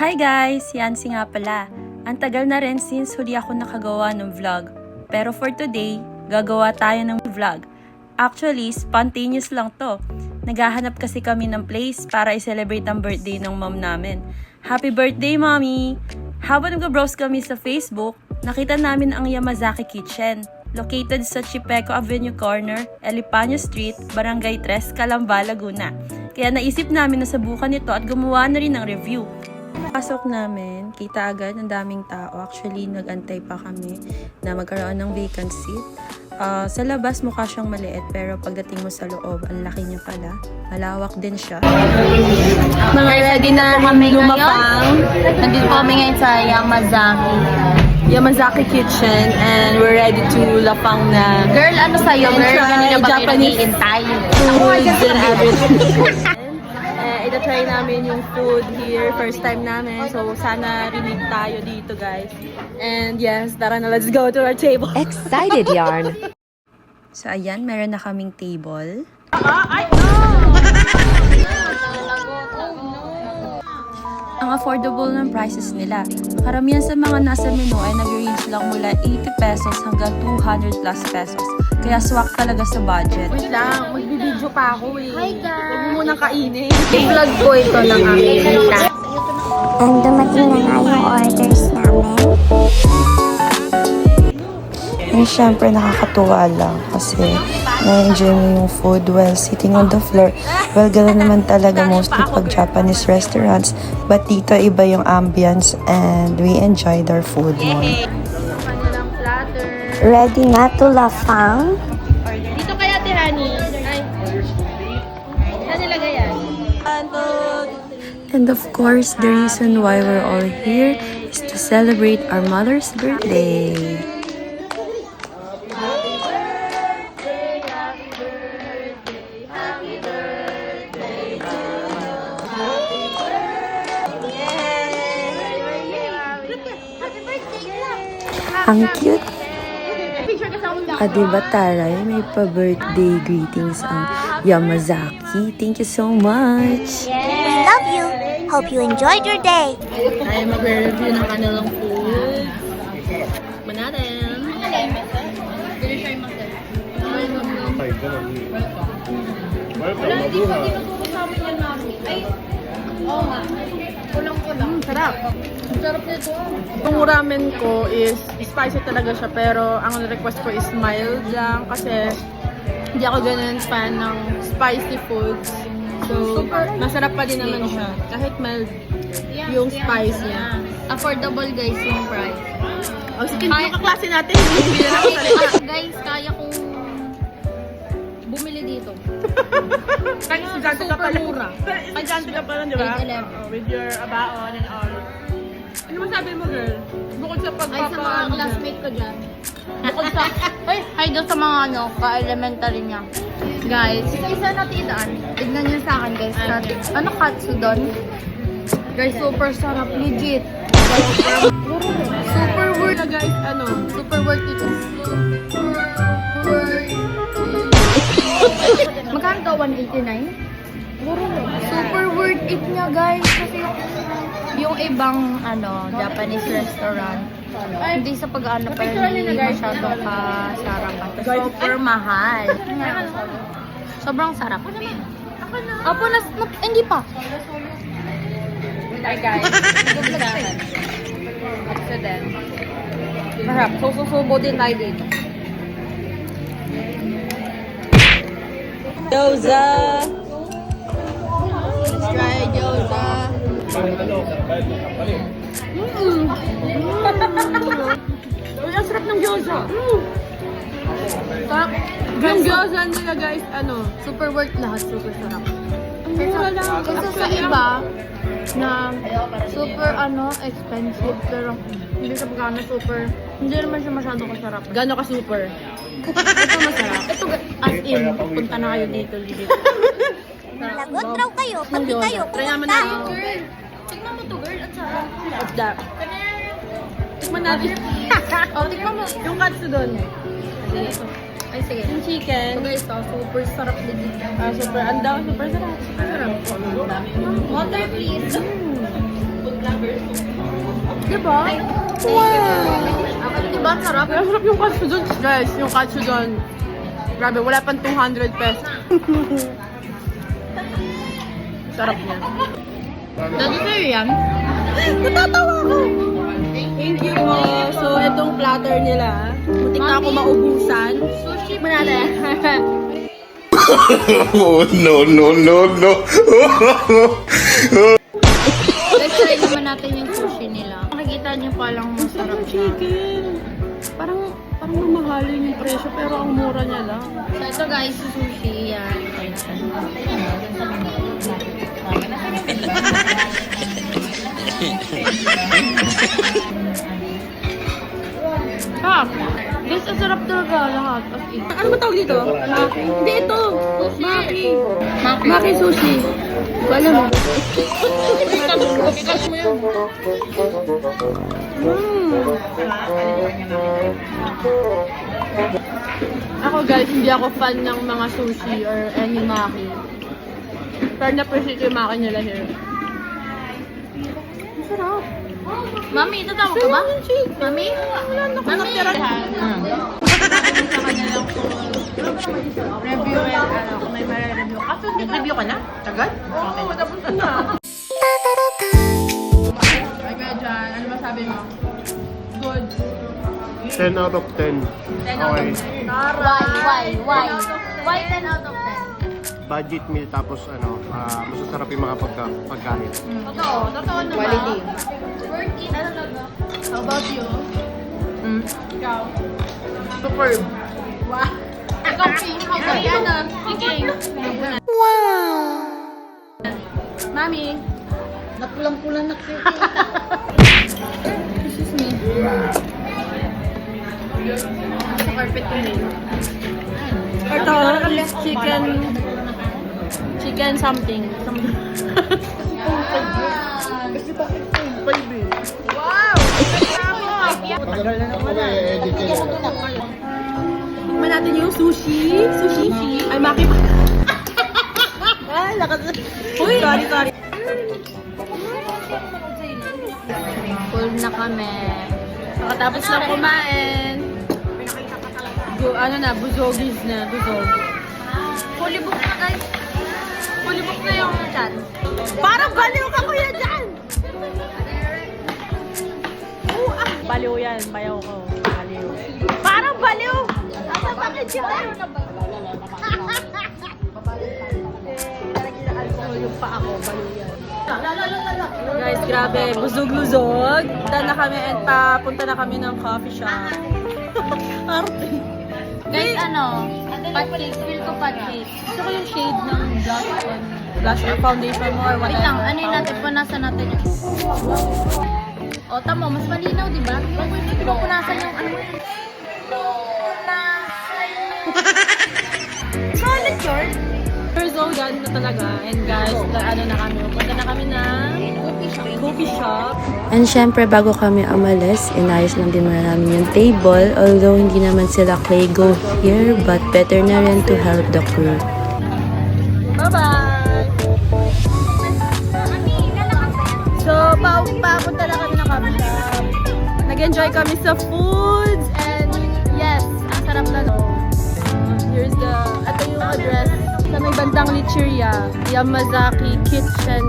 Hi guys! Yancy nga pala. Ang tagal na rin since huli ako nakagawa ng vlog. Pero for today, gagawa tayo ng vlog. Actually, spontaneous lang to. Naghahanap kasi kami ng place para i-celebrate ang birthday ng mom namin. Happy birthday, mommy! Habang nag-browse kami sa Facebook, nakita namin ang Yamazaki Kitchen. Located sa Chipeco Avenue Corner, Elipanyo Street, Barangay 3, Calamba, Laguna. Kaya naisip namin na subukan ito at gumawa na rin ng review. Pasok namin, kita agad ang daming tao. Actually, nag-antay pa kami na magkaroon ng vacant seat. Sa labas mukha siyang maliit pero pagdating mo sa loob, ang laki niya pala. Malawak din siya. Mga ready na kami lumapang. Nandito po kami ngayon sa Yamazaki Kitchen and we're ready to lapang na. Girl, ano sa'yo? Girl, kanina ba Japanese kayo naghihintay? food and everything. Ita-try namin yung food here. First time namin. So, sana rinig tayo dito, guys. And yes, tara na, let's go to our table. Excited yarn. So, ayan, meron na kaming table. Ang affordable ng prices nila. Karamihan sa mga nasa menu ay nag-range lang mula 80 pesos hanggang 200 plus pesos. Kaya swak talaga sa budget. Wait lang, magbibideo pa ako eh. Hi guys! Huwag mo munang kainin. I-vlog ko ito ng aking tita. And dumating na nga yung orders namin. And syempre nakakatuwa lang kasi na-enjoy mo yung food while sitting on the floor. Well, gano'n naman talaga mostly pag Japanese restaurants. But dito iba yung ambience and we enjoyed our food more. Kanilang platter. Ready na to lafang? Dito kaya ti honey. Ay. Saan nilagay yan? And of course, the reason why we're all here is to celebrate our mother's birthday. Ang cute. Diba taray, may pa-birthday greetings ang Yamazaki. Thank you so much. We love you. Hope you enjoyed your day. Ay, magre-review ng kanilang food. Manatin. Wala, hindi pa kasama niya namin. Ay, oo nga. Kulang-kulang. Sarap. Sarap nito. Yung ramen ko is spicy talaga siya pero ang request ko is mild lang kasi hindi ako ganun fan ng spicy foods. So, masarap pa din naman siya. Kahit mild yung spice niya. Affordable guys yung price. O, sige, yung kaklase natin. Hindi na ako salita. Guys, kaya kong bumili dito. Kahit estudyante ka pala. Super mura. Estudyante ka pala, di ba? Grade 11. Oh, with your abaon and all. Ano masabi mo, girl? Bukod sa Ay, sa mga classmate ko dyan. Bukod sa... Ay, hi doon sa mga ka-elementary niya. Guys, isa-isa natin idaan. Tignan niyo sa akin guys. Ano katsudon? Guys, super sarap. Legit. Super worth Ito, guys, ano? Super worth it. Magkano daw? 189? Super worth it niya guys. Kasi yung ibang Japanese restaurant, hindi sa pag-ano pa hindi masyadong kasarapan. Super mahal. Sobrang sarap. Apo, hindi pa. Hi, guys. Accident. Masarap. So, susubo din tayo dito. Gyoza! Let's try gyoza. Uy, ang sarap ng gyoza. Yung gyoza nila, guys, Super worth lahat. Super sarap. mura lang. Kasi sa iba, na super expensive, pero hindi sa pagkano super, hindi naman siya masyadong kasarap. Gano'n ka super? Ito masarap. Ito as in, punta na kayo dito, legit. Lagot raw kayo, Ng pati gyoza. kayo Try naman pumunta. natin. Girl, tignan mo to girl, at sarap. What's that? Tikman natin. Oh, tignan mo. Yung katsudon. Ay, sige. Yung chicken. So guys, super sarap legit. Super, ang daw, super sarap. Super sarap. Water please. Diba? Wow! Diba, sarap? Kaya sarap yung katsudon, guys. Yung katsudon. Grabe, wala pang 200 pesos. Sarap niya. Dati sa'yo yan? Natatawa ko! Thank you po. So, itong platter nila. Muntik na ako maubusan. Sushi manala. Oh, no, no, no, no. Let's try naman natin yung sushi nila. Makikita niyo palang masarap siya. Chicken. Parang mamahalin yung presyo pero ang mura niya lang. So ito guys, sushi yan. Ah, guys, ang sarap talaga lahat. As in. Ano ba tawag dito? Maki. Hindi ito. Maki. Maki sushi. Wala mo. Ikas mo yun. Ako guys, hindi ako fan ng mga sushi or any maki. Pero na-appreciate yung maki nila here. Ang sarap. Mami, tatawa ka ba? Mami? Mami? Review and ano, kung may mare-review. Kaso nag-review ka na? Agad? Oo, tapos na. Ay, kaya dyan, ano masabi mo? Good. 10 out of 10. 10 out of 10. Why? Why 10 out of 10? Budget meal tapos masasarap yung mga pagkain. Totoo naman. Quality. Worth it talaga. How about you? Ikaw. Superb. Wow. Ikaw, ano? Sige. Mami. Napulang-pulang na kayo. Excuse me. Sa carpet ko nila. Ito, chicken something. Wow! Patagal na naman edit yun. Tikman natin yung sushi. Sushi. Ay, maki pa. Ay, lakas. Uy! Sorry. Full na kami. Nakatapos na kumain. Ano na, buzogis na. Buzog. Fully book na guys. Fully book na yung chat. Parang baliw ka kuya dyan! Baliw yan, bayaw ko. Baliw. Parang baliw! Nasa bakit yan? Alcohol yung pa ako, baliw yan. Guys, grabe, busog-lusog. Punta na kami and papunta na kami ng coffee shop. Arte. Guys, ano? Pancakes. Feel ko pancakes. Gusto ko yung shade ng blush or foundation mo or Wait whatever. lang, ano yung natin? Punasan natin yung... O, tamo, mas malinaw, di ba? Pinupunasan yung ano mo yun. Solid yun. We're so done na talaga. And guys, ano na kami, punta na kami ng coffee shop. And syempre, bago kami umalis, inayos lang din muna namin yung table. Although, hindi naman sila Clay go here, but better na rin to help the crew. Bye-bye! So, papunta na kami ng coffee shop. Nag-enjoy kami sa foods and yes, ang sarap na no. Here's ito yung address sa may bandang Lecheria, Yamazaki Kitchen